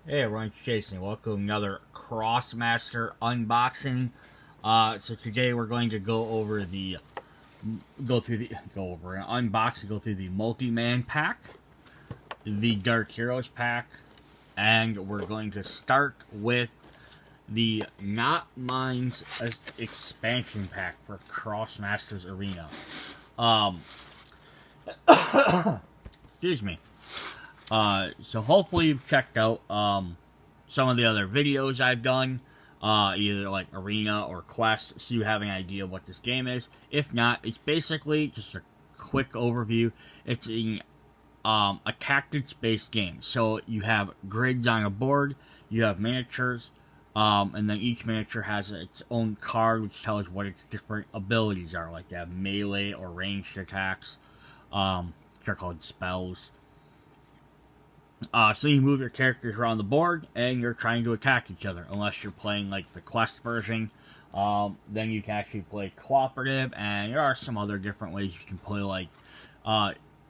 Hey everyone, it's Jason. Welcome to another Krosmaster unboxing. So today we're going to go through the Multiman pack, the Dark Heroes pack, and we're going to start with the Not Mine's expansion pack for Krosmaster Arena. Excuse me. So hopefully you've checked out some of the other videos I've done, either like Arena or Quest, so you have an idea of what this game is. If not, it's basically just a quick overview. It's a tactics-based game. So you have grids on a board, you have miniatures, and then each miniature has its own card which tells what its different abilities are. Like you have melee or ranged attacks, which are called spells. So you move your characters around the board, and you're trying to attack each other. Unless you're playing like the Quest version, then you can actually play cooperative, and there are some other different ways you can play, like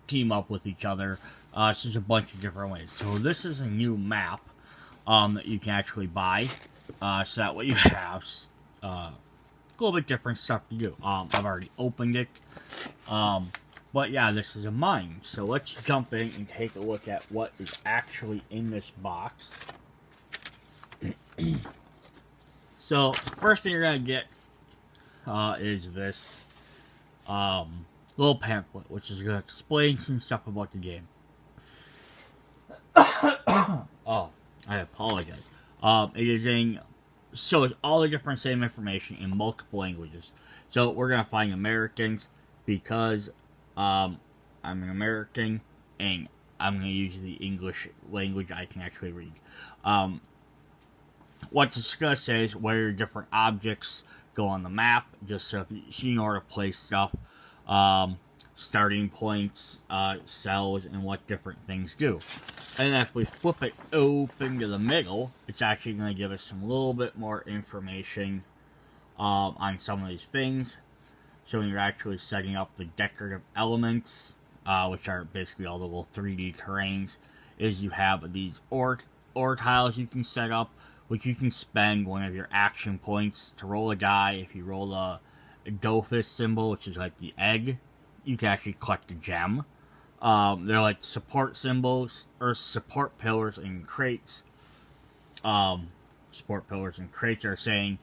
team up with each other. So there's a bunch of different ways. So this is a new map that you can actually buy. So that way you have a little bit different stuff to do. I've already opened it. But yeah, this is a mine. So let's jump in and take a look at what is actually in this box. So, first thing you're going to get is this little pamphlet, which is going to explain some stuff about the game. Oh, I apologize. It is so it's all the different same information in multiple languages. So we're going to find Americans because I'm an American, and I'm going to use the English language I can actually read. What it's going to say is where your different objects go on the map, just so you know where to place stuff, starting points, cells, and what different things do. And if we flip it open to the middle, it's actually going to give us some little bit more information on some of these things. So when you're actually setting up the decorative elements, which are basically all the little 3D terrains, is you have these ore tiles you can set up, which you can spend one of your action points to roll a die. If you roll a Dophus symbol, which is like the egg, you can actually collect a gem. They're like support symbols, or support pillars and crates. Support pillars and crates are saying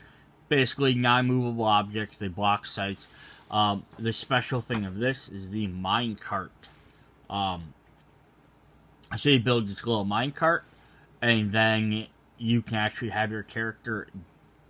basically non-movable objects, they block sights. The special thing of this is the minecart. So you build this little minecart, and then you can actually have your character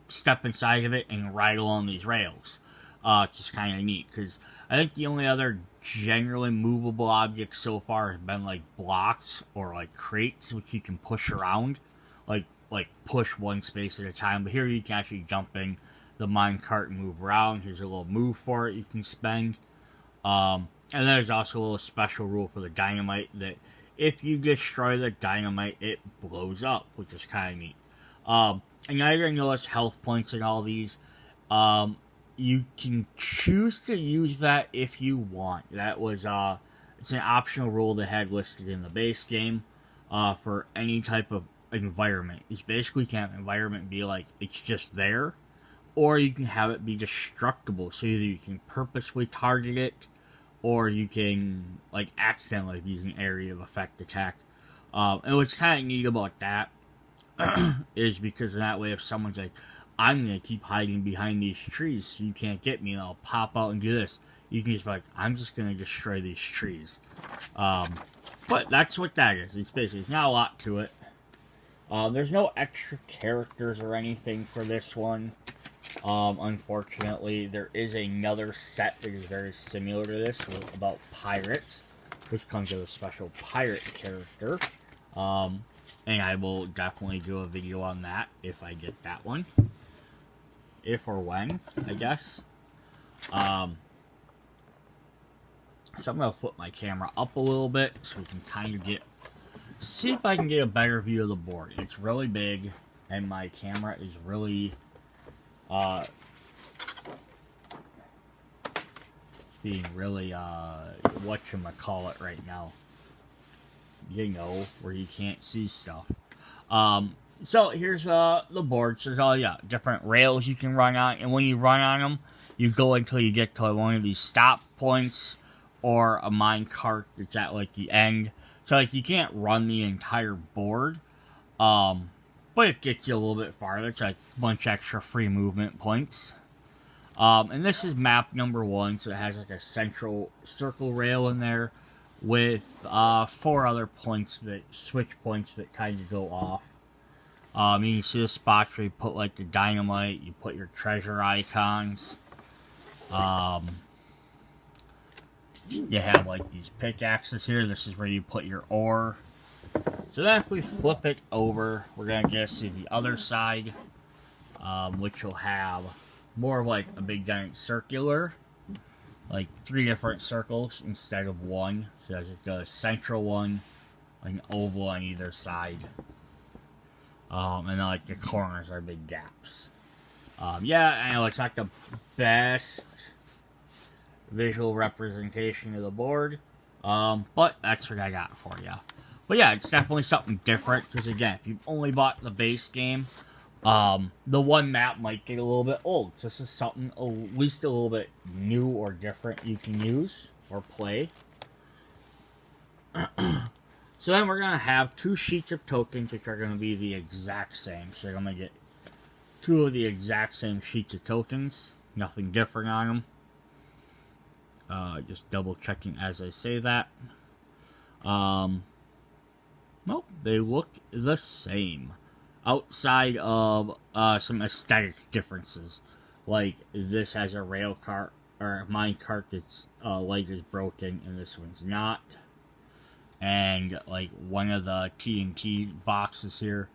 step inside of it and ride along these rails. It's just kind of neat, because I think the only other generally movable objects so far have been like blocks or like crates, which you can push around, like push one space at a time. But here you can actually jump in the minecart and move around. Here's a little move for it you can spend. And there's also a little special rule for the dynamite that if you destroy the dynamite, it blows up, which is kind of neat. And now you're going to notice health points in all these. You can choose to use that if you want. That was, it's an optional rule they had listed in the base game for any type of environment. It's basically can have an environment be like, it's just there, or you can have it be destructible, so either you can purposely target it, or you can, like, accidentally use an area of effect attack. And what's kind of neat about that is because in that way, if someone's like, I'm going to keep hiding behind these trees so you can't get me, and I'll pop out and do this, you can just be like, I'm just going to destroy these trees. But that's what that is. It's basically, it's not a lot to it. There's no extra characters or anything for this one. Unfortunately, there is another set that is very similar to this about pirates, which comes with a special pirate character. And I will definitely do a video on that if I get that one. If or when, I guess. So I'm going to flip my camera up a little bit so we can kind of see if I can get a better view of the board. It's really big, and my camera is really being really whatchamacallit right now. You know, where you can't see stuff. So here's the board. So there's all different rails you can run on, and when you run on them, you go until you get to one of these stop points or a mine cart that's at like the end. So like you can't run the entire board, but it gets you a little bit farther. It's like a bunch of extra free movement points. And this is map number 1, so it has like a central circle rail in there with 4 other points switch points that kind of go off. You can see the spots where you put like the dynamite, you put your treasure icons. You have like these pickaxes here. This is where you put your ore. So then if we flip it over, we're going to get to the other side, which will have more of like a big giant circular, like 3 different circles instead of 1. So there's a central one, an oval on either side. And then like the corners are big gaps. Yeah, I know it's not the best visual representation of the board, but that's what I got for you. But yeah, it's definitely something different, because again, if you've only bought the base game, the one map might get a little bit old. So this is something at least a little bit new or different you can use or play. So then we're going to have 2 sheets of tokens, which are going to be the exact same. So you're going to get 2 of the exact same sheets of tokens. Nothing different on them. Just double checking as I say that. Nope, they look the same. Outside of some aesthetic differences. Like this has a rail cart, or a mine cart that's leg is broken, and this one's not. And like one of the TNT boxes here,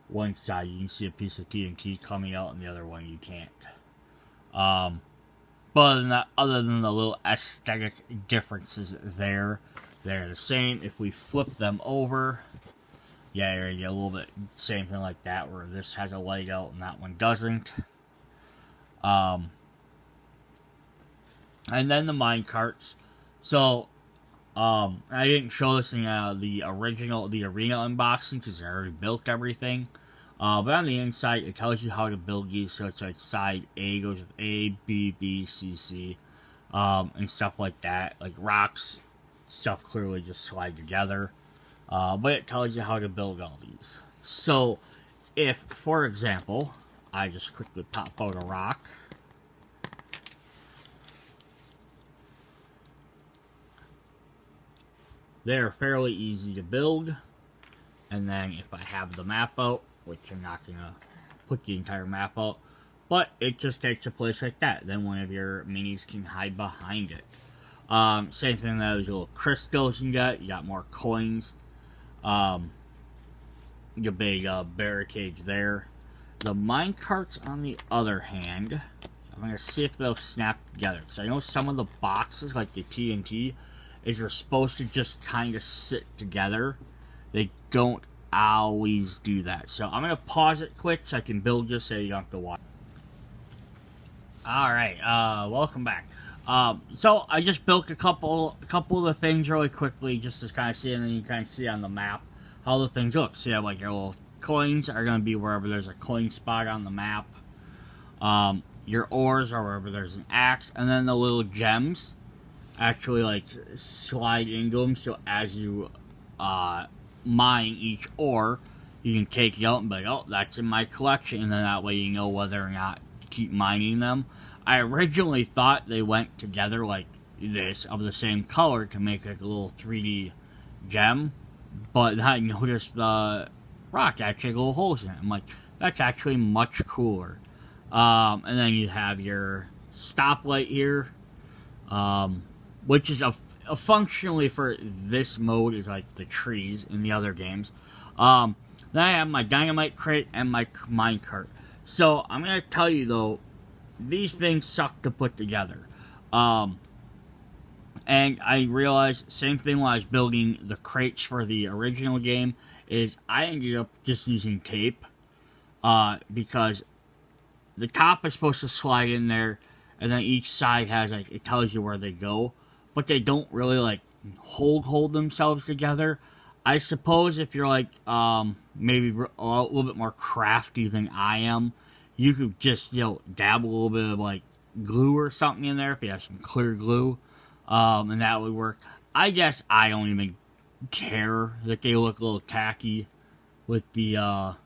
one side you can see a piece of TNT coming out, and the other one you can't. But other than the little aesthetic differences there, they're the same. If we flip them over, yeah, you're gonna get a little bit same thing like that, where this has a leg out and that one doesn't. And then the mine carts. So I didn't show this in the arena unboxing because I already built everything. But on the inside, it tells you how to build these. So it's like side A goes with A, B, B, C, C, and stuff like that. Like rocks, stuff clearly just slide together. But it tells you how to build all these. So if, for example, I just quickly pop out a rock. They're fairly easy to build. And then if I have the map out, which I'm not going to put the entire map out, but it just takes a place like that. Then one of your minis can hide behind it. Same thing, those little crystals you got more coins. Your big barricades there. The mine carts, on the other hand, I'm going to see if they'll snap together. Because I know some of the boxes, like the TNT, is they're supposed to just kind of sit together. They don't always do that. So I'm going to pause it quick so I can build this so you don't have to watch. Alright, welcome back. So I just built a couple of the things really quickly, just to kind of see, and then you kind of see on the map how the things look. So you have like your little coins are going to be wherever there's a coin spot on the map. Your ores are wherever there's an axe, and then the little gems actually like slide into them. So as you mine each ore, you can take it out and be like, oh, that's in my collection, and then that way you know whether or not to keep mining them. I originally thought they went together like this, of the same color, to make like a little 3D gem, but I noticed the rock actually had little holes in it. I'm like, that's actually much cooler. And then you have your stoplight here, which is a functionally for this mode is like the trees in the other games. Then I have my dynamite crate and my minecart. So I'm gonna tell you though, these things suck to put together. And I realized, same thing when I was building the crates for the original game, is I ended up just using tape. Because the top is supposed to slide in there, and then each side has, like, it tells you where they go. But they don't really, like, hold themselves together. I suppose if you're like maybe a little bit more crafty than I am, you could just dab a little bit of like glue or something in there if you have some clear glue, and that would work. I guess I don't even care that they look a little tacky with the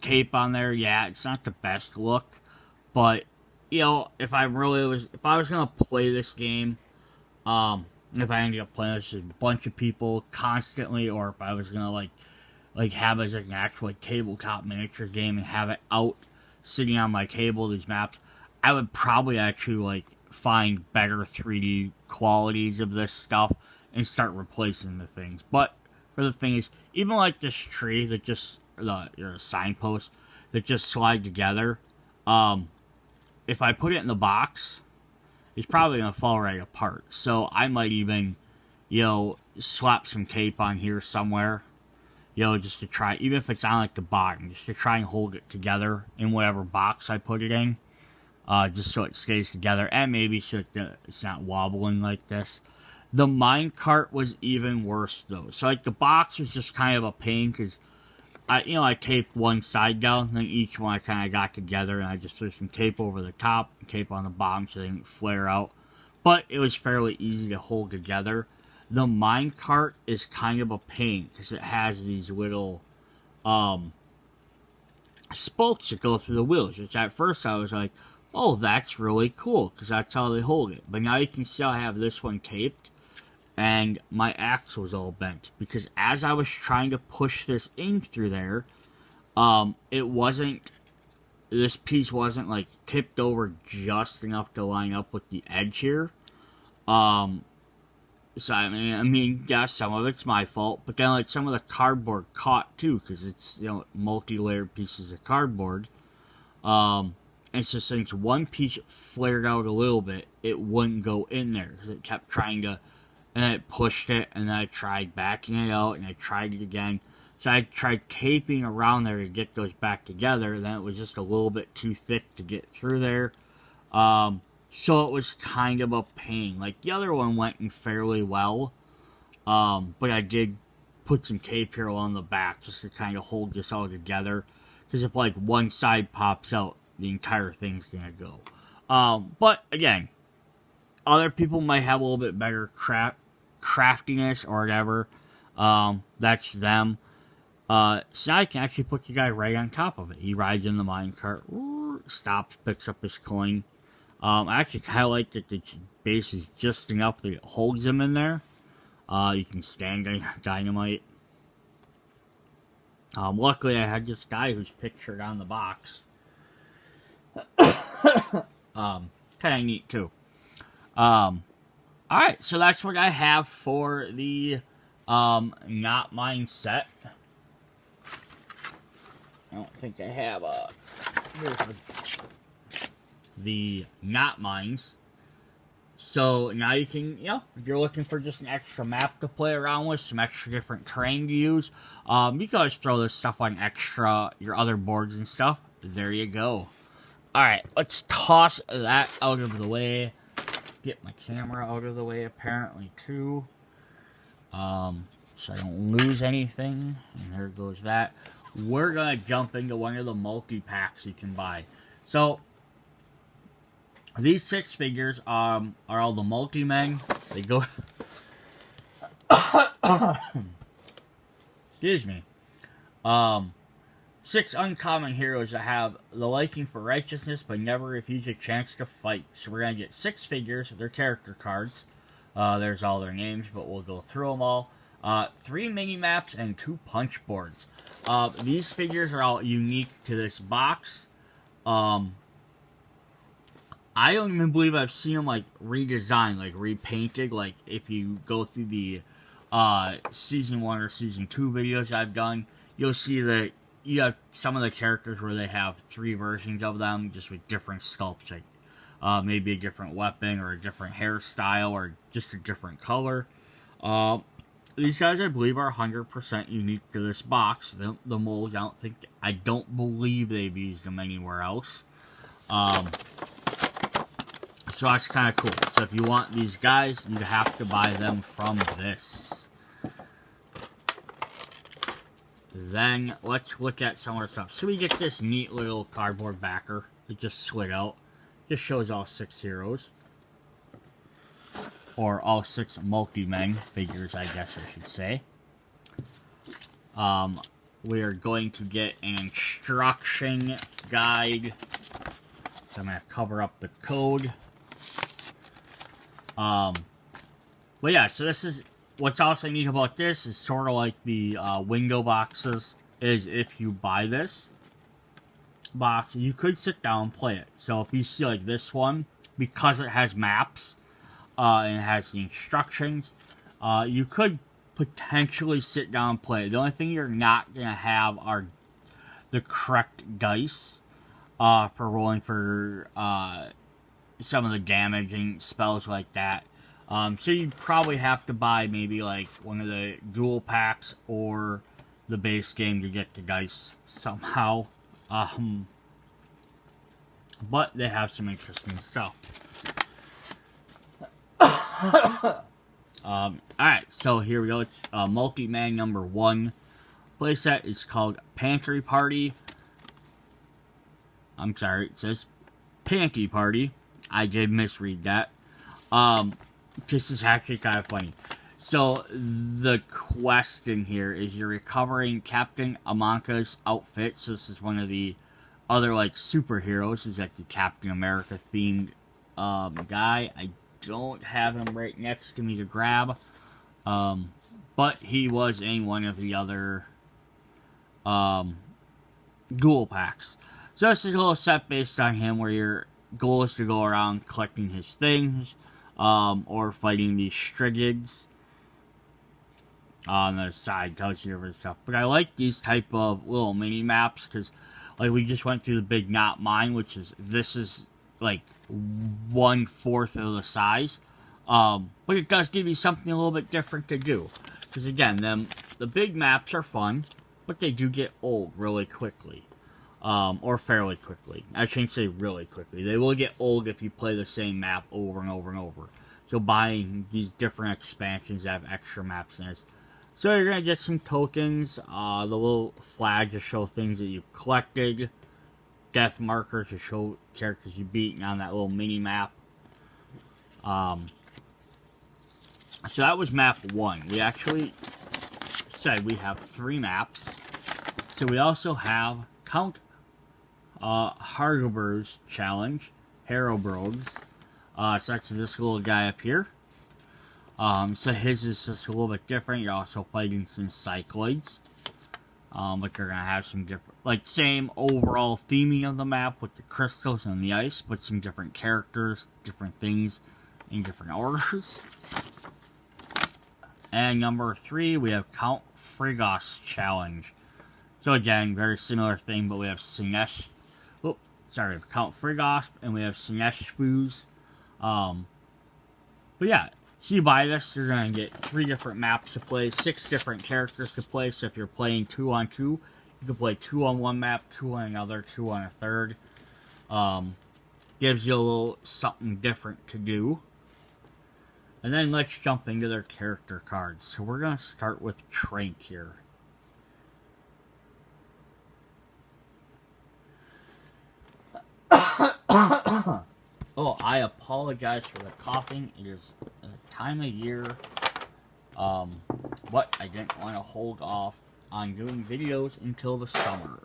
tape on there. Yeah, it's not the best look, but if I was gonna play this game, if I ended up playing this with a bunch of people constantly, or if I was gonna like have it as like an actual like tabletop miniature game and have it out sitting on my table, these maps, I would probably actually like find better 3D qualities of this stuff and start replacing the things. But for the thing is, even like this tree that just or a signpost that just slide together, if I put it in the box, it's probably gonna fall right apart. So I might even, slap some tape on here somewhere, just to try, even if it's on like the bottom, just to try and hold it together in whatever box I put it in, just so it stays together, and maybe so it's not wobbling like this. The minecart was even worse though. So like the box was just kind of a pain because I taped one side down, then each one I kind of got together, and I just threw some tape over the top, and tape on the bottom so they didn't flare out. But it was fairly easy to hold together. The minecart is kind of a pain because it has these little spokes that go through the wheels, which at first I was like, oh, that's really cool because that's how they hold it. But now you can see I have this one taped, and my axe was all bent because as I was trying to push this in through there, this piece wasn't like tipped over just enough to line up with the edge here. So I mean, yeah, some of it's my fault, but then like some of the cardboard caught too because it's multi-layered pieces of cardboard. And so since one piece flared out a little bit, it wouldn't go in there because it kept trying to. And it pushed it, and then I tried backing it out, and I tried it again. So I tried taping around there to get those back together, and then it was just a little bit too thick to get through there. So it was kind of a pain. Like, the other one went in fairly well, but I did put some tape here along the back just to kind of hold this all together. Because if, like, one side pops out, the entire thing's going to go. But, again, other people might have a little bit better craftiness or whatever. That's them. So now I can actually put the guy right on top of it. He rides in the minecart, stops, picks up his coin. I actually kind of like that the base is just enough that it holds him in there. You can stand dynamite. Luckily, I had this guy who's pictured on the box. Kind of neat too. Alright, so that's what I have for the Not Mine set. I don't think I have here's the Not Mines. So now you can, if you're looking for just an extra map to play around with, some extra different terrain to use, you can always throw this stuff on your other boards and stuff. There you go. Alright, let's toss that out of the way. Get my camera out of the way apparently too, so I don't lose anything. And there goes that. We're gonna jump into one of the multi-packs you can buy. So these 6 figures are all the multi-men. They go excuse me. 6 uncommon heroes that have the liking for righteousness but never refuse a chance to fight. So we're going to get 6 figures, their character cards. There's all their names, but we'll go through them all. 3 mini-maps and 2 punch boards. These figures are all unique to this box. I don't even believe I've seen them like redesigned, like repainted. Like if you go through the Season 1 or Season 2 videos I've done, you'll see that you have some of the characters where they have 3 versions of them, just with different sculpts, like maybe a different weapon or a different hairstyle or just a different color. These guys, I believe, are 100% unique to this box. The molds, I don't believe they've used them anywhere else. So that's kind of cool. So if you want these guys, you have to buy them from this. then let's look at some more stuff. So we get this neat little cardboard backer that just slid out. Just shows all 6 heroes. Or all 6 Multiman figures, I guess I should say. We are going to get an instruction guide. So I'm going to cover up the code. But yeah, so this is, what's also neat about this is sort of like the window boxes, is if you buy this box, you could sit down and play it. So if you see like this one, because it has maps, and it has the instructions, you could potentially sit down and play it. The only thing you're not going to have are the correct dice for rolling for some of the damage and spells like that. So you'd probably have to buy maybe like one of the dual packs or the base game to get the dice somehow. But they have some interesting stuff. Alright, so here we go. It's Multiman number 1. Playset is called Pantry Party. I'm sorry, it says Panty Party. I did misread that. This is actually kind of funny. So, the quest in here is you're recovering Captain Amanka's outfit. So, this is one of the other, like, superheroes. It's like the Captain America themed guy. I don't have him right next to me to grab. But he was in one of the other dual packs. So this is a little set based on him where your goal is to go around collecting his things, or fighting these Strigids. On the side tells you every stuff. But I like these type of little mini maps because, like, we just went through the big Not Mine, which is, this is like 1/4 of the size. But it does give you something a little bit different to do. Because again, the big maps are fun, but they do get old really quickly. Or fairly quickly. I shouldn't say really quickly. They will get old if you play the same map over and over and over. So buying these different expansions that have extra maps in it. So you're going to get some tokens, the little flag to show things that you've collected, death markers to show characters you beat on that little mini map. So that was map 1. We actually said we have 3 maps. So we also have Count Hargober's challenge, Harrowbrogues. So that's this little guy up here. So his is just a little bit different. You're also fighting some cycloids. But you're gonna have some different, like, same overall theming of the map with the crystals and the ice, but some different characters, different things, in different orders. And number 3, we have Count Frigos challenge. So again, very similar thing, but we have Sinesh. Oh, sorry, we have Count Frigos, and we have Sinesh Foos. But yeah. So you buy this, you're going to get 3 different maps to play, 6 different characters to play. So if you're playing 2-on-2, you can play 2 on one map, 2 on another, 2 on a third. Gives you a little something different to do. And then let's jump into their character cards. So we're going to start with Trank here. Oh, I apologize for the coughing. It is a time of year. But I didn't want to hold off on doing videos until the summer.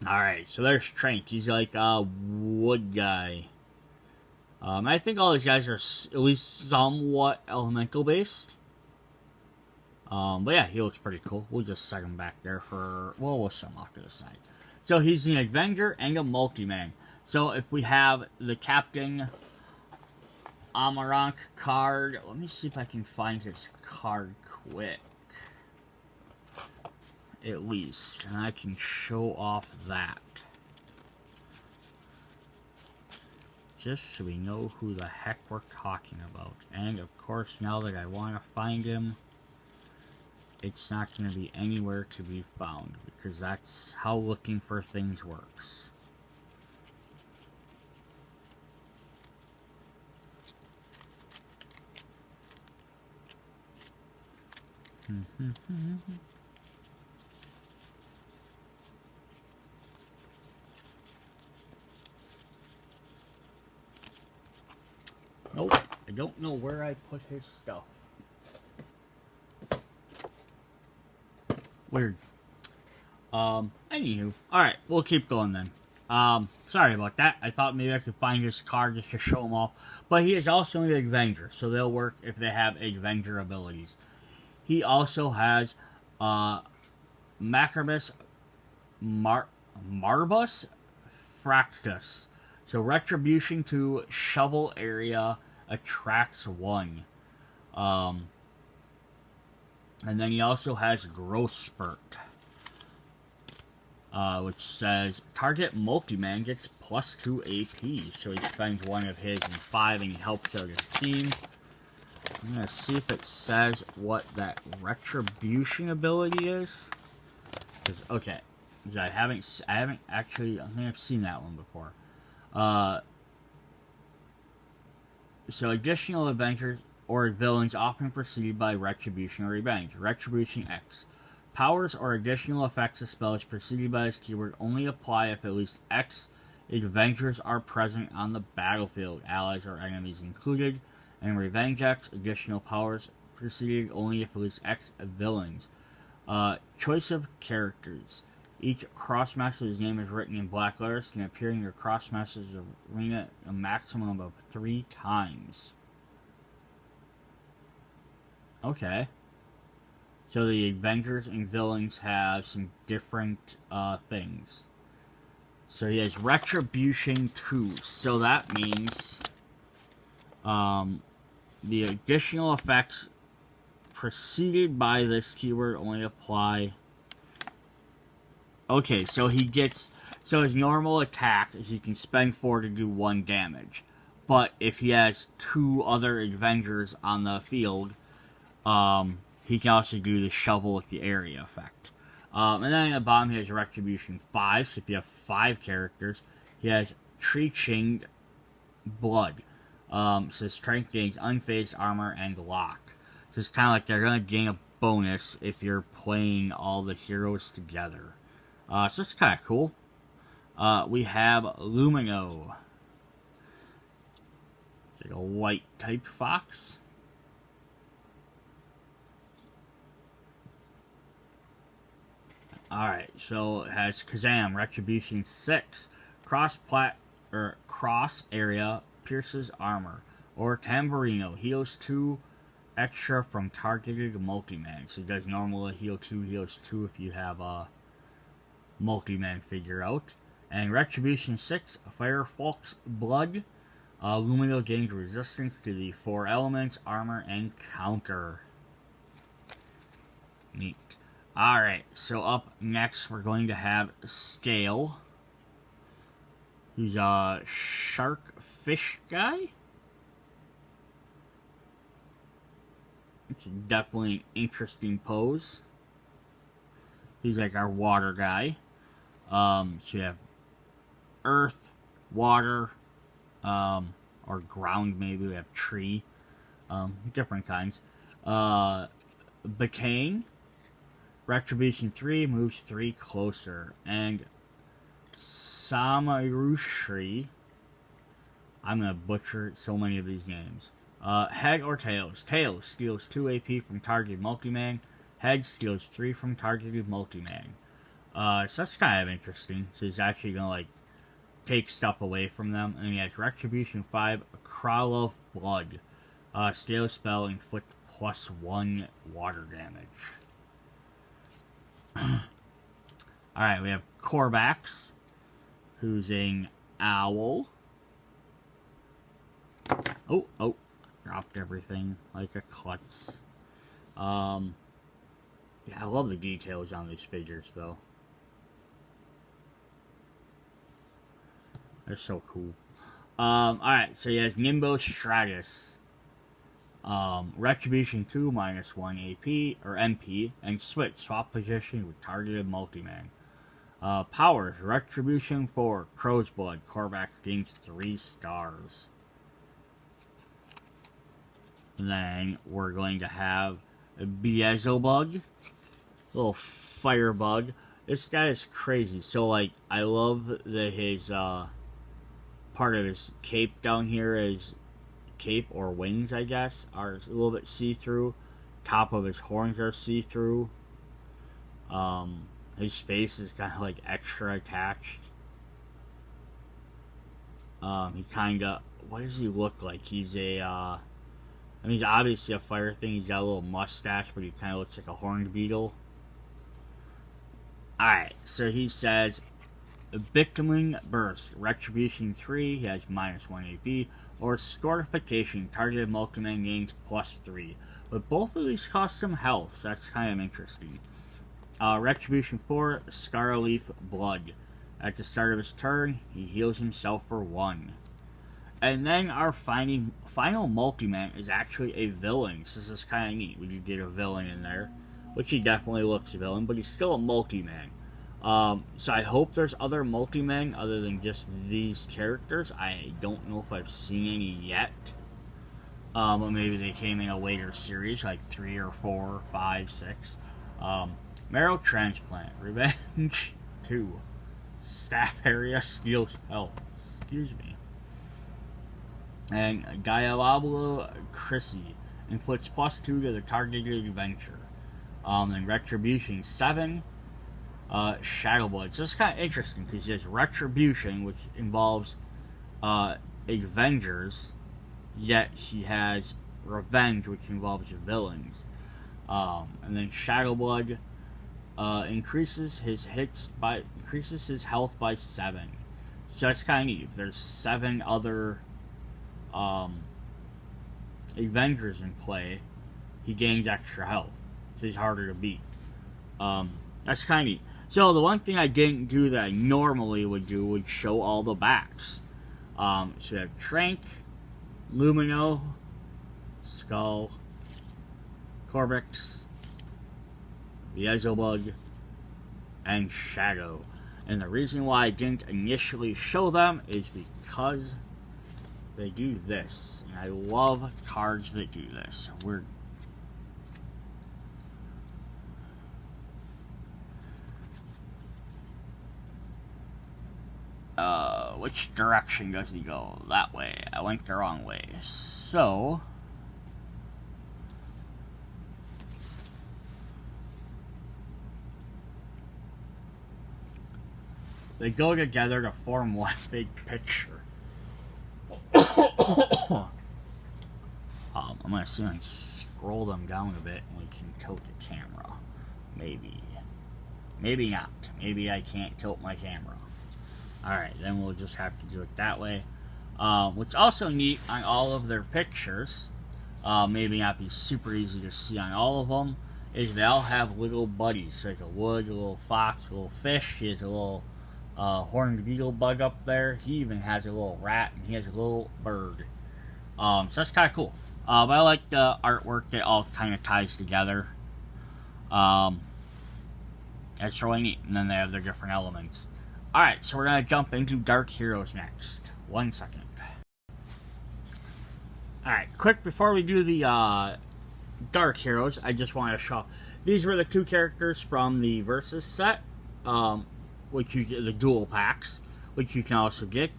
Alright, so there's Trank. He's like a wood guy. I think all these guys are at least somewhat elemental based. But yeah, he looks pretty cool. We'll just set him back there for, well, we'll set him off to the side. So he's an Avenger and a Multiman. So if we have the Captain Amaranth card, let me see if I can find his card quick. At least, and I can show off that. Just so we know who the heck we're talking about. And of course, now that I want to find him, it's not going to be anywhere to be found, because that's how looking for things works. Nope, I don't know where I put his stuff. Weird. Anywho. Alright, we'll keep going then. Sorry about that. I thought maybe I could find his card just to show them all. But he is also an Avenger, so they'll work if they have Avenger abilities. He also has, Macrobus Marbus Fractus. So Retribution to Shovel Area attracts 1. And then he also has Growth Spurt. Which says, target Multiman gets +2 AP. So he spends 1 of his and 5 and he helps out his team. I'm going to see if it says what that Retribution ability is. Okay. I haven't actually, I think I've seen that one before. So additional adventures or villains often preceded by Retribution or Revenge. Retribution X. Powers or additional effects of spells preceded by this keyword only apply if at least X adventures are present on the battlefield, allies or enemies included. And Revenge X, additional powers preceded only if at least X villains. Choice of characters. Each Krosmaster's name is written in black letters, can appear in your Krosmaster's Arena a maximum of 3 times. Okay. So the Avengers and villains have some different things. So he has Retribution 2. So that means the additional effects preceded by this keyword only apply. Okay, so he gets... So his normal attack is he can spend 4 to do 1 damage. But if he has 2 other Avengers on the field, he can also do the shovel with the area effect. And then at the bottom he has Retribution 5, so if you have 5 characters, he has Treaching Blood. So strength gains unfazed armor and lock. So it's kind of like they're going to gain a bonus if you're playing all the heroes together. So it's kind of cool. We have Lumino. It's like a white type fox. Alright, so it has Kazam, Retribution 6. Cross area, pierces armor. Or Tamburino, heals 2 extra from targeted Multiman. So it does normal heal 2, heals 2 if you have a Multiman figure out. And Retribution 6, Firefox Blood. Lumino gains resistance to the 4 elements, armor, and counter. Neat. Alright, so up next we're going to have Scale. Who's a shark fish guy? It's definitely an interesting pose. He's like our water guy. So you have earth, water, or ground maybe. We have tree. Different kinds. Bacane. Retribution 3 moves 3 closer. And Samarushri. I'm going to butcher so many of these names. Head or Tails. Tails steals 2 AP from targeted Multiman. Head steals 3 from targeted Multiman. So that's kind of interesting. So he's actually going to like take stuff away from them. And he has Retribution 5, Crawl of Blood. Steal spell, inflict +1 water damage. Alright, we have Corvax, who's an owl. Oh, dropped everything like a klutz. Yeah, I love the details on these figures, though. They're so cool. Alright, so he has Nimbo Stratus. Retribution 2, -1 AP, or MP, and swap position with targeted Multiman. Powers, Retribution 4, Crow's Blood, Corvax gains 3 stars. And then we're going to have Beelzebub, little firebug. This guy is crazy. So like, I love that his part of his cape down here is cape or wings, I guess, are a little bit see-through. Top of his horns are see-through. His face is kind of like extra attached. He kind of, what does he look like? He's a, I mean, he's obviously a fire thing. He's got a little mustache, but he kind of looks like a horned beetle. Alright, so he says, Beckoning Burst, Retribution 3, he has -1 AP, or Scortification, targeted Multiman gains +3. But both of these cost some health, so that's kind of interesting. Retribution 4, Scarleaf Blood. At the start of his turn, he heals himself for 1. And then our final Multiman is actually a villain, so this is kind of neat. We could get a villain in there, which he definitely looks villain, but he's still a Multiman. So I hope there's other Multimen other than just these characters. I don't know if I've seen any yet. But maybe they came in a later series, like 3 or 4, 5, 6. Marrow Transplant, Revenge 2. Staff Area, Steel Health. Excuse me. And Diablo Chrissy inflicts +2 to the targeted adventure. And Retribution 7. Shadow Blood. So it's kind of interesting because there's Retribution, which involves Avengers, yet he has Revenge, which involves villains. And then Shadow Blood increases his health by 7. So that's kind of neat. If there's 7 other Avengers in play, he gains extra health, so he's harder to beat. That's kind of neat. So the one thing I didn't do that I normally would do would show all the backs. So you have Trank, Lumino, Skull, Corbix, Beelzebub, and Shadow. And the reason why I didn't initially show them is because they do this. And I love cards that do this. Which direction does he go? That way. I went the wrong way. So they go together to form one big picture. I'm gonna see if I can scroll them down a bit and we can tilt the camera. Maybe. Maybe not. Maybe I can't tilt my camera. Alright, then we'll just have to do it that way. What's also neat on all of their pictures, maybe not be super easy to see on all of them, is they all have little buddies. Like a wood, a little fox, a little fish. He has a little horned beetle bug up there. He even has a little rat, and he has a little bird. So that's kind of cool. But I like the artwork that all kind of ties together. That's really neat. And then they have their different elements. Alright, so we're going to jump into Dark Heroes next. 1 second. Alright, quick before we do the Dark Heroes, I just want to show. These were the 2 characters from the Versus set, which you get the dual packs, which you can also get.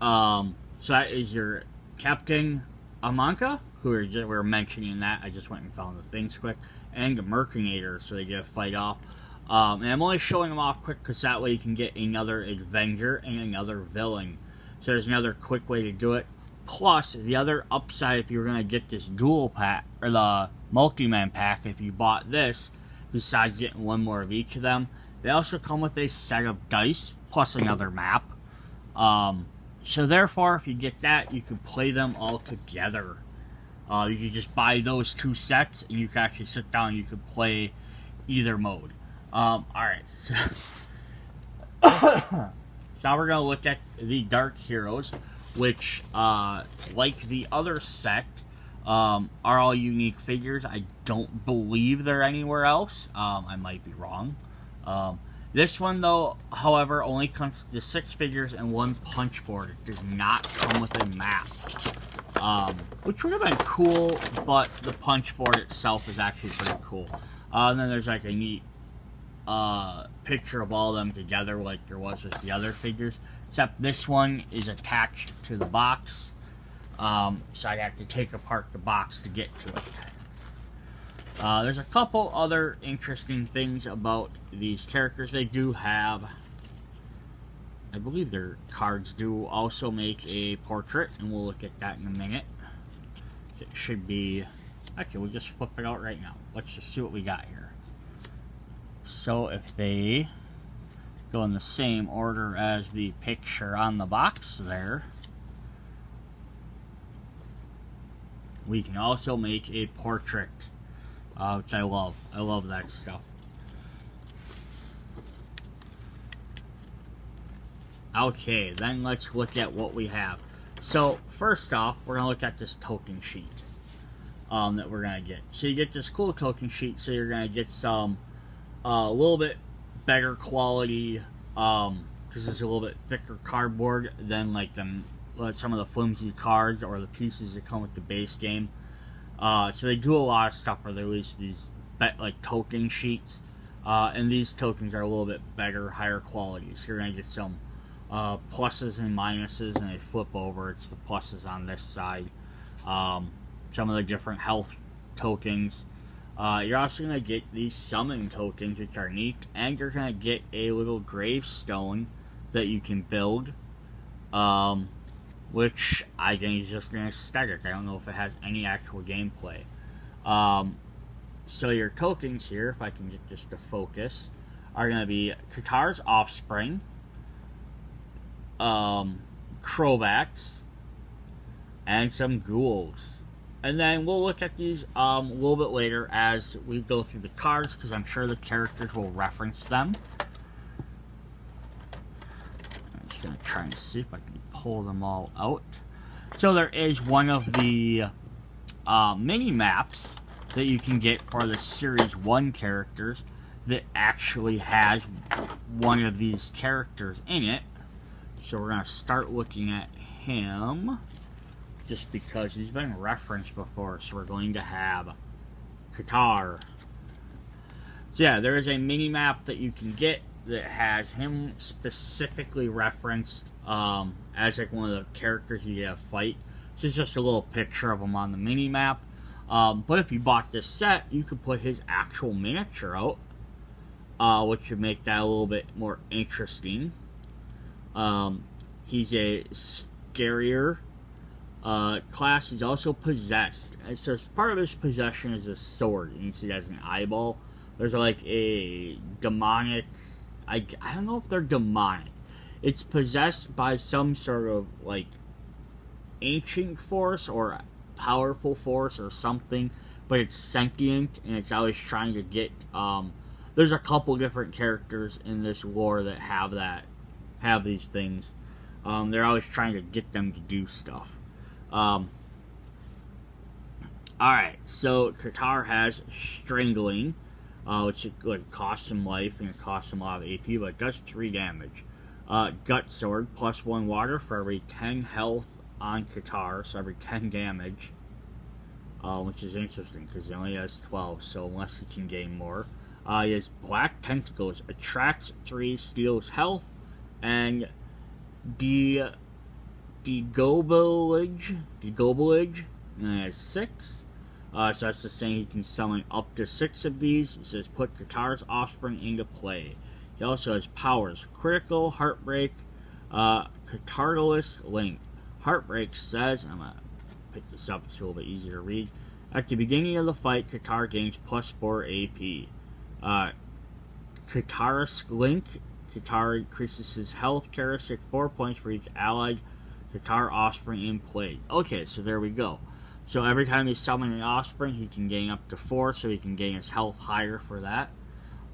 So that is your Captain Amanka, who we're mentioning that. I just went and found the things quick, and the Mercinator, so they get a fight off. And I'm only showing them off quick because that way you can get another Avenger and another villain. So there's another quick way to do it. Plus, the other upside if you were going to get this dual pack, or the Multiman pack, if you bought this, besides getting one more of each of them, they also come with a set of dice, plus another map. So therefore, if you get that, you can play them all together. You can just buy those 2 sets, and you can actually sit down and you can play either mode. Alright, so now we're going to look at the Dark Heroes, which, like the other set, are all unique figures. I don't believe they're anywhere else. I might be wrong. This one, though, however, only comes to 6 figures and 1 punch board. It does not come with a map. which would have been cool, but the punch board itself is actually pretty cool. And then there's like a neat picture of all of them together like there was with the other figures, except this one is attached to the box, so I'd have to take apart the box to get to it. There's a couple other interesting things about these characters. They do have, I believe their cards do also make a portrait, and we'll look at that in a minute. It should be, actually we'll just flip it out right now. Let's just see what we got here. So if they go in the same order as the picture on the box there, we can also make a portrait, which I love. I love that stuff. Okay, then let's look at what we have. So first off, we're going to look at this token sheet that we're going to get. So you get this cool token sheet, so you're going to get some a little bit better quality, because it's a little bit thicker cardboard than like some of the flimsy cards or the pieces that come with the base game. So they do a lot of stuff where they release these like token sheets, and these tokens are a little bit better, higher quality. So you're going to get some pluses and minuses, and they flip over. It's the pluses on this side. Some of the different health tokens. You're also going to get these summon tokens, which are neat, and you're going to get a little gravestone that you can build, which I think is just an aesthetic. I don't know if it has any actual gameplay. So your tokens here, if I can get this to focus, are going to be Katar's Offspring, Crobats, and some ghouls. And then we'll look at these a little bit later as we go through the cards, because I'm sure the characters will reference them. I'm just going to try and see if I can pull them all out. So there is one of the mini maps that you can get for the Series 1 characters that actually has one of these characters in it. So we're going to start looking at him, just because he's been referenced before. So we're going to have Katar. So yeah, there is a mini map that you can get that has him specifically referenced as like one of the characters you get a fight. So it's just a little picture of him on the mini map. But if you bought this set, you could put his actual miniature out, which would make that a little bit more interesting. He's a scarier class. He's also possessed, and so part of his possession is a sword, and you see it has an eyeball. There's like a demonic, I don't know if they're demonic. It's possessed by some sort of like ancient force or powerful force or something, but it's sentient, and it's always trying to get there's a couple different characters in this lore that have these things. They're always trying to get them to do stuff. Alright, so Katar has Strangling, which costs him life and it costs him a lot of AP, but it does 3 damage. Gut Sword, +1 water for every 10 health on Katar, so every 10 damage. Which is interesting because he only has 12, so unless he can gain more. He has Black Tentacles, attracts 3, steals health, and Degobelage, and it has 6. So that's just saying he can summon up to 6 of these. It says put Katar's Offspring into play. He also has powers: Critical, Heartbreak, Katarless Link. Heartbreak says, I'm going to pick this up, it's a little bit easier to read. At the beginning of the fight, Katar gains +4 AP. Katar's Link, Katar increases his health characteristic 4 points for each allied Katar Offspring in play. Okay, so there we go. So every time you summon an Offspring, he can gain up to 4, so he can gain his health higher for that.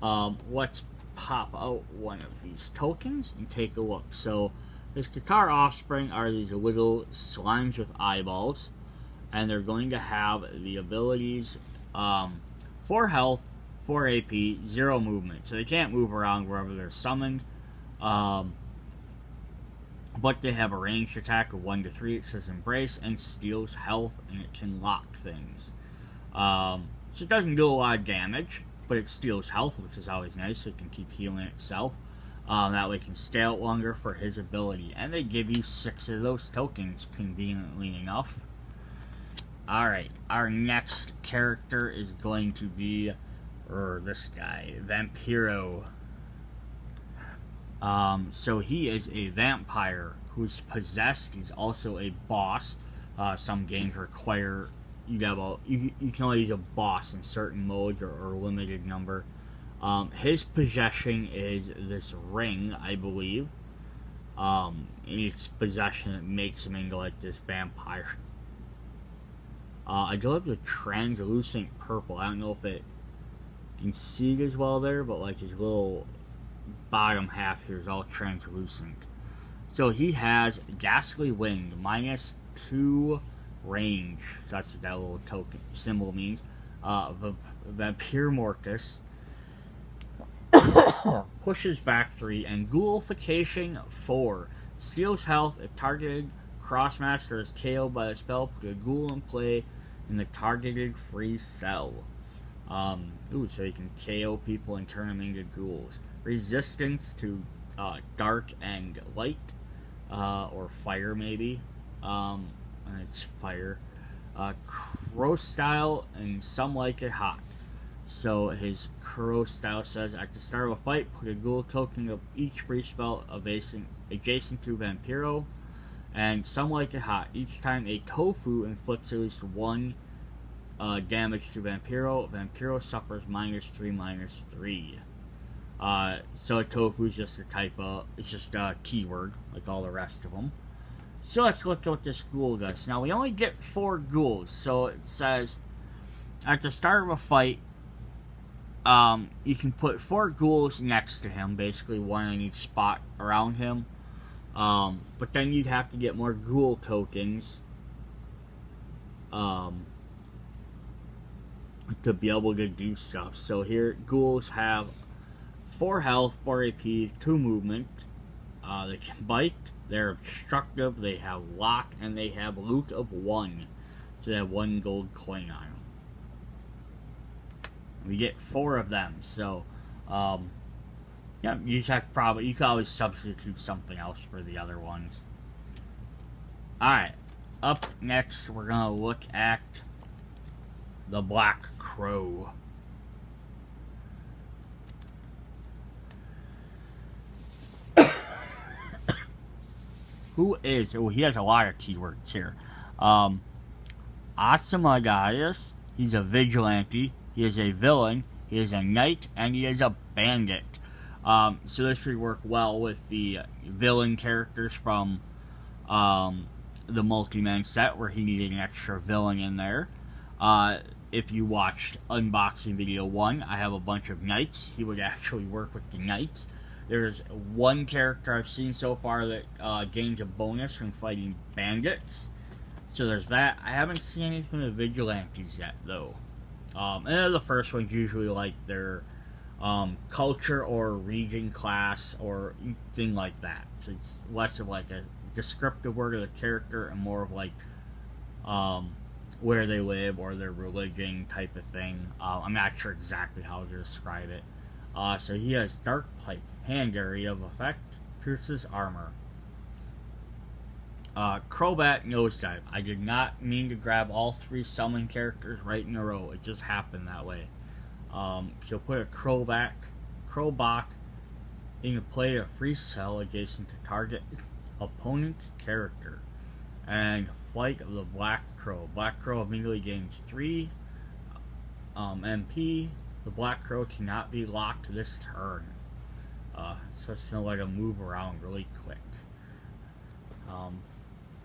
Let's pop out one of these tokens and take a look. So his Katar Offspring are these little slimes with eyeballs, and they're going to have the abilities 4 health, 4 AP, 0 movement. So they can't move around wherever they're summoned. but they have a ranged attack of 1 to 3. It says Embrace and steals health, and it can lock things. So it doesn't do a lot of damage, but it steals health, which is always nice, so it can keep healing itself. That way it can stay out longer for his ability. And they give you 6 of those tokens, conveniently enough. Alright, our next character is going to be this guy, Vampiro. So he is a vampire who's possessed. He's also a boss. Some games require you can only use a boss in certain modes or a limited number. His possession is this ring, I believe. Each possession makes him into like this vampire. I do have the translucent purple. I don't know if you can see it as well there, but like his little bottom half here is all translucent. So he has Ghastly Wind, -2 range. That's what that little token symbol means. Vampire Mortis pushes back 3, and Ghoulification 4. Steals health if targeted Krosmaster is KO'd by a spell. Put a ghoul in play in the targeted free cell. So you can KO people and turn them into ghouls. Resistance to dark and light, or fire maybe. And it's fire. Crow style, and some like it hot. So his Crow style says, at the start of a fight, put a ghoul token of each free spell adjacent to Vampiro, and some like it hot. Each time a Tofu inflicts at least 1 damage to Vampiro, Vampiro suffers -3/-3. So a Tofu is just a type of, it's just a keyword, like all the rest of them. So let's look at what this ghoul does. Now we only get 4 ghouls, so it says, at the start of a fight, you can put 4 ghouls next to him, basically 1 in each spot around him. But then you'd have to get more ghoul tokens to be able to do stuff. So here, ghouls have 4 health, 4 AP, 2 movement. They can bite, they're obstructive, they have lock, and they have loot of 1. So they have 1 gold coin on them. We get 4 of them, so yeah, you could always substitute something else for the other ones. Alright, up next we're gonna look at the Black Crow. He has a lot of keywords here. Asamagaius, he's a vigilante, he is a villain, he is a knight, and he is a bandit. So this would work well with the villain characters from the Multiman set, where he needed an extra villain in there. If you watched unboxing video 1, I have a bunch of knights. He would actually work with the knights. There's 1 character I've seen so far that gains a bonus from fighting bandits. So there's that. I haven't seen anything with vigilantes yet, though. And then the first one's usually like their culture or region class or thing like that. So it's less of like a descriptive word of the character and more of like where they live or their religion type of thing. I'm not sure exactly how to describe it. So he has Dark Pike, hand area of effect, pierces armor. Crobat Nosedive. I did not mean to grab all 3 summon characters right in a row. It just happened that way. So put a Crowbach into play a free cell adjacent to target opponent character. And Flight of the Black Crow. Black Crow immediately gains 3 MP. The Black Crow cannot be locked this turn. So it's going to let him move around really quick.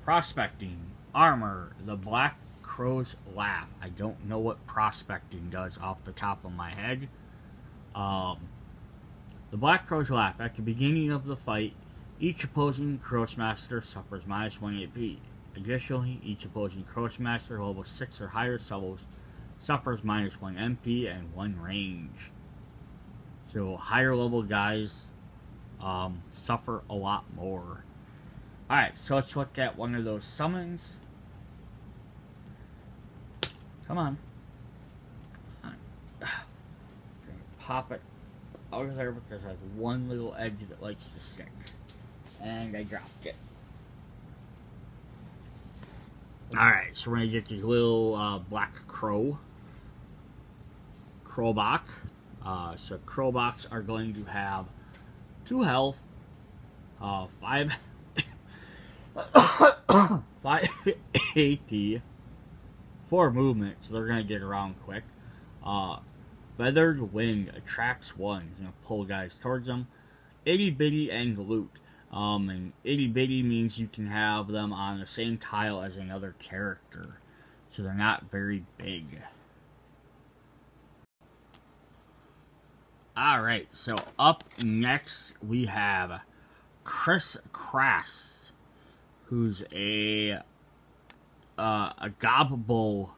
Prospecting. Armor. The Black Crow's Laugh. I don't know what prospecting does off the top of my head. The Black Crow's Laugh. At the beginning of the fight, each opposing Krosmaster suffers -1 AP. Additionally, each opposing Krosmaster level 6 or higher suffers -1 MP and 1 range. So higher level guys suffer a lot more. Alright, so let's look at one of those summons. Come on. Pop it out of there because I have one little edge that likes to stick. And I dropped it. Alright, so we're going to get the little black Krobok. So Kroboks are going to have 2 health, 5 AP, 4 movement, so they're going to get around quick. Feathered Wing attracts 1, going to pull guys towards them. Itty Bitty and Loot. And Itty Bitty means you can have them on the same tile as another character, so they're not very big. Alright, so up next we have Krosmaster, who's a Gobble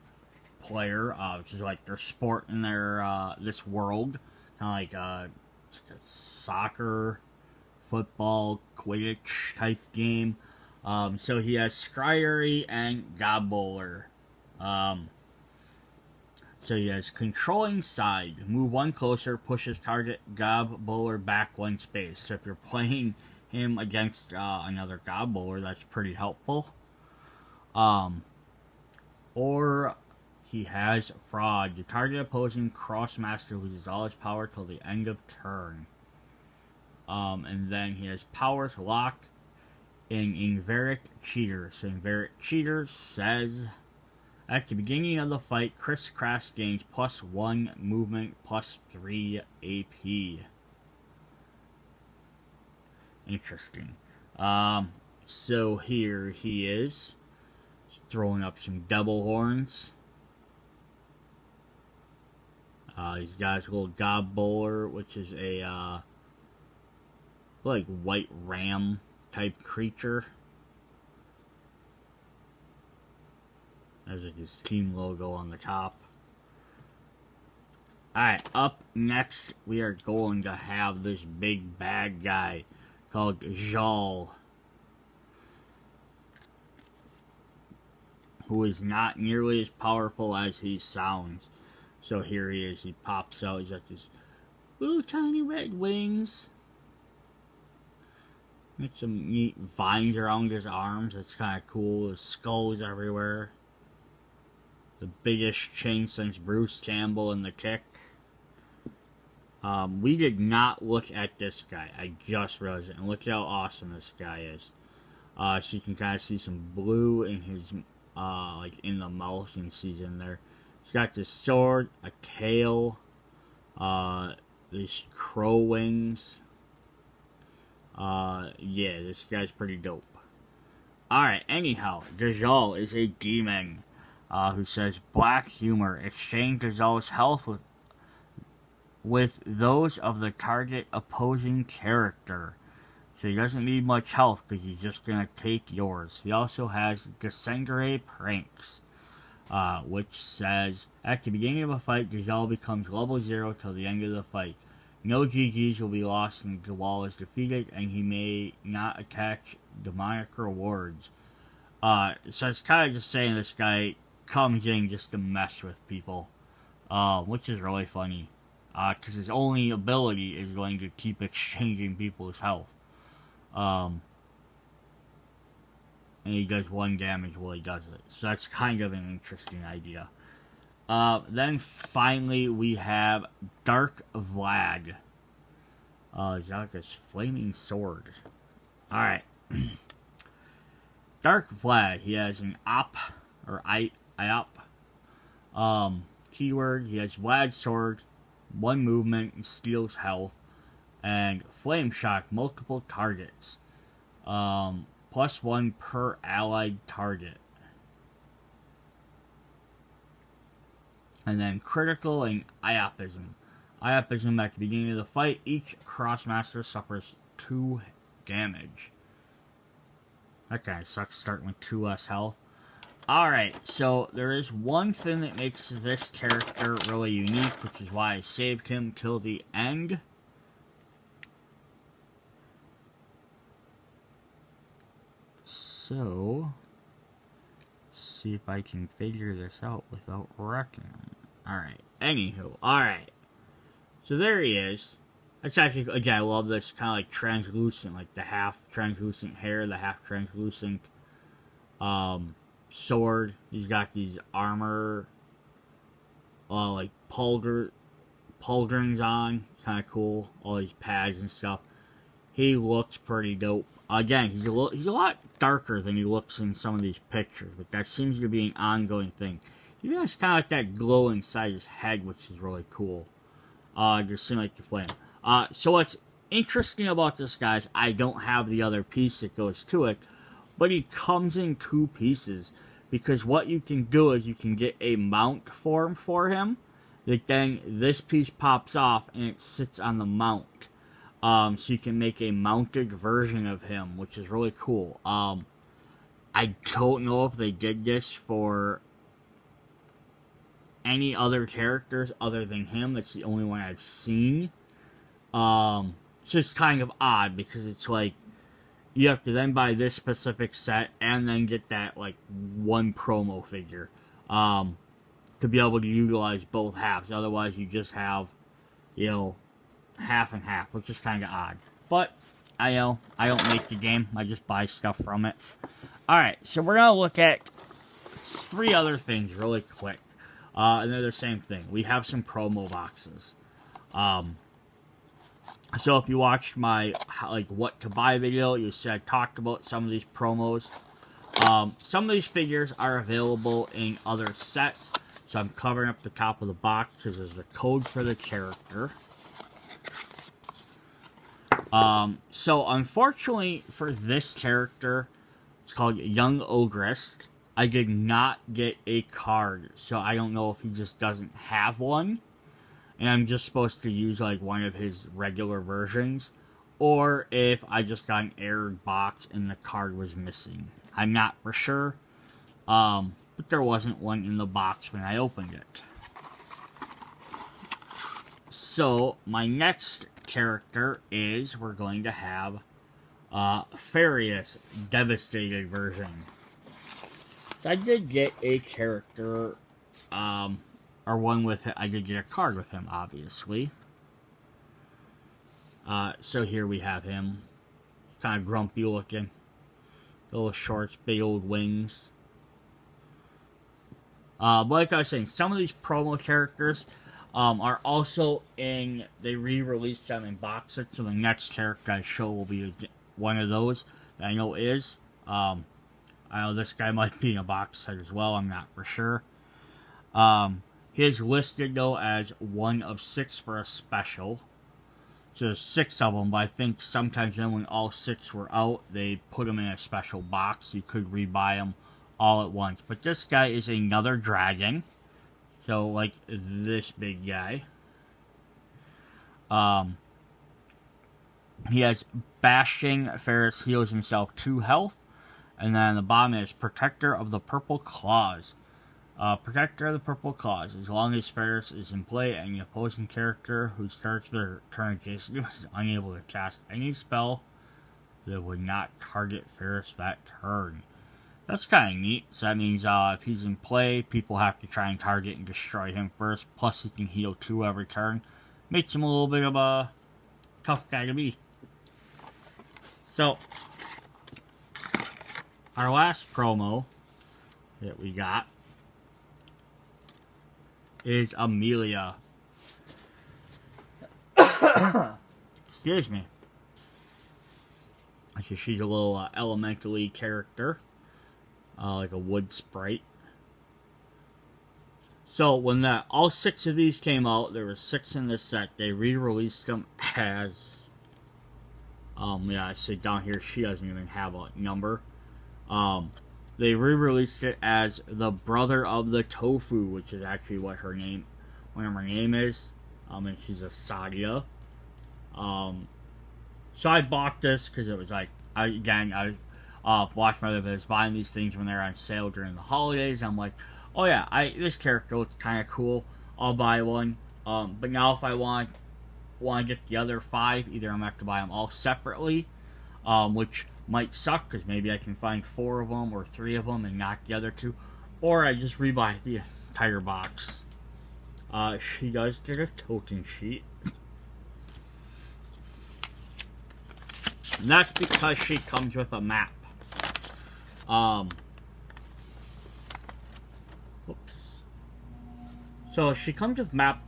player, which is like their sport in their this world, kind of like a soccer, football, Quidditch type game. So he has Scryery and Gobbler. So he has controlling side. Move 1 closer, pushes target Gobbler back 1 space. So if you're playing him against another Gobbler, that's pretty helpful. Or he has Fraud. The target opposing Krosmaster loses all his power till the end of turn. And then he has powers locked in Inveric Cheater. So Inveric Cheater says, at the beginning of the fight, Krosmaster gains +1 movement, +3 AP. Interesting. So here he is, throwing up some double horns. He's got his little Gobbler, which is a like white ram type creature. There's like his team logo on the top. Alright, up next we are going to have this big bad guy called Jal, who is not nearly as powerful as he sounds. So here he is, he pops out, he's got these little tiny red wings. Got some neat vines around his arms, that's kind of cool. His skull's everywhere. The biggest change since Bruce Campbell in the Kick. We did not look at this guy. I just realized it. And look how awesome this guy is. So you can kind of see some blue in his, like in the mouth. You can see in there. He's got this sword, a tail, these crow wings. Yeah, this guy's pretty dope. Alright, anyhow, Gazal is a demon. Who says, black humor. Exchange Gazal's health with those of the target opposing character. So he doesn't need much health because he's just going to take yours. He also has Descendere Pranks, which says, at the beginning of a fight, Gazal becomes level 0 till the end of the fight. No GGs will be lost when Gazal is defeated, and he may not attach demonic rewards. So it's kind of just saying this guy comes in just to mess with people, which is really funny, because his only ability is going to keep exchanging people's health, and he does 1 damage while he does it, so that's kind of an interesting idea. Then finally we have Dark Vlad. He's got this flaming sword. Alright. Dark Vlad, he has an op, or IOP, keyword. He has Vlad's sword, 1 movement, and steals health, and flame shock multiple targets, +1 per allied target, and then critical and Iopism. Iopism, at the beginning of the fight, each Krosmaster suffers 2 damage. That kind of sucks, starting with 2 less health. Alright, so there is one thing that makes this character really unique, which is why I saved him till the end. So, see if I can figure this out without wrecking. Alright, anywho, alright. So there he is. That's actually, again, I love this kind of like translucent, like the half translucent hair, the half translucent sword. He's got these armor, like pauldrons on. Kind of cool. All these pads and stuff. He looks pretty dope. Again, he's a lot darker than he looks in some of these pictures, but that seems to be an ongoing thing. He has kind of like that glow inside his head, which is really cool. Just seems like the flame. So what's interesting about this, guys, I don't have the other piece that goes to it, but he comes in 2 pieces, because what you can do is you can get a mount form for him, that then this piece pops off and it sits on the mount. So you can make a mounted version of him, which is really cool. I don't know if they did this for any other characters other than him. That's the only one I've seen. It's just kind of odd, because it's like you have to then buy this specific set and then get that like one promo figure to be able to utilize both halves. Otherwise, you just have, you know, half and half, which is kind of odd. But I know I don't make the game; I just buy stuff from it. All right, so we're gonna look at 3 other things really quick, and they're the same thing. We have some promo boxes. So if you watched my like what to buy video, you see I talked about some of these promos. Some of these figures are available in other sets, so I'm covering up the top of the box because there's a code for the character. So unfortunately for this character, it's called Young Ogress. I did not get a card, so I don't know if he just doesn't have one, and I'm just supposed to use like one of his regular versions, or if I just got an errored box and the card was missing. I'm not for sure, but there wasn't one in the box when I opened it. So my next character is, we're going to have Farius Devastated version. I did get a character, or one with it. I did get a card with him, obviously. So here we have him. Kind of grumpy looking. Little shorts, big old wings. But like I was saying, some of these promo characters are also in, they re-released them in box sets, so the next character I show will be one of those that I know is. I know this guy might be in a box set as well, I'm not for sure. He is listed though as 1 of 6 for a special. So there's 6 of them, but I think sometimes then when all 6 were out, they put them in a special box. You could rebuy them all at once. But this guy is another dragon. So, like this big guy. He has Bashing. Ferris heals himself 2 health. And then the bottom is Protector of the Purple Claws. Protector of the Purple Claws. As long as Ferris is in play, any opposing character who starts their turn adjacent is unable to cast any spell that would not target Ferris that turn. That's kind of neat. So that means if he's in play, people have to try and target and destroy him first. Plus he can heal 2 every turn. Makes him a little bit of a tough guy to beat. So, our last promo that we got is Amelia. Excuse me. She's a little elementally character. Like a wood sprite. So when all 6 of these came out, there were 6 in this set. They re-released them as, yeah, I say down here she doesn't even have a number. They re-released it as the Brother of the Tofu, which is actually what her name is. And she's a Sadia. So I bought this because it was like, I watched my other videos buying these things when they're on sale during the holidays. I'm like, oh yeah, this character looks kind of cool. I'll buy one. But now if I want to get the other 5, either I'm going to have to buy them all separately, which might suck because maybe I can find 4 of them or 3 of them and knock the other 2, or I just rebuy the entire box. She does get a token sheet. And that's because she comes with a map. Whoops. So she comes with map.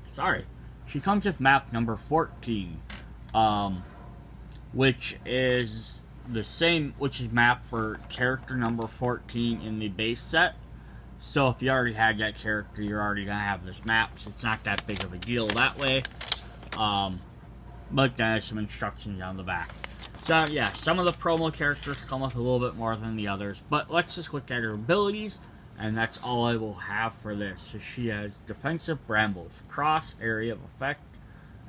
Sorry. She comes with map number 14. Which is the same, which is map for character number 14 in the base set. So if you already had that character, you're already going to have this map, so it's not that big of a deal that way. But there's some instructions on the back. So yeah, some of the promo characters come with a little bit more than the others, but let's just look at her abilities, and that's all I will have for this. So she has Defensive Brambles, Cross Area of Effect,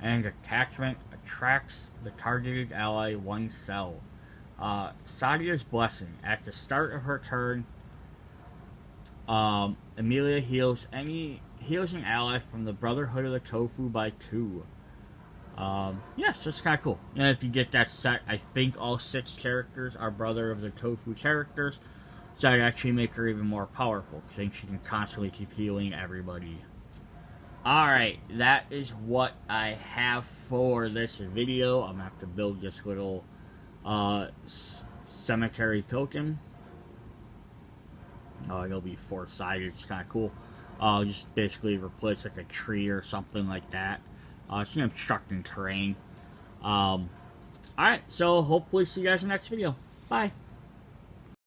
and Attachment attracts the targeted ally 1 cell. Sadia's Blessing, at the start of her turn, Amelia heals an ally from the Brotherhood of the Tofu by 2. Yeah, so it's kind of cool. And if you get that set, I think all 6 characters are Brother of the Tofu characters, so I'd actually make her even more powerful, because then she can constantly keep healing everybody. Alright, that is what I have for this video. I'm going to have to build this little cemetery token. It'll be 4-sided, it's kind of cool. Just basically replace like a tree or something like that. It's an obstructing terrain. Alright, so hopefully see you guys in the next video. Bye.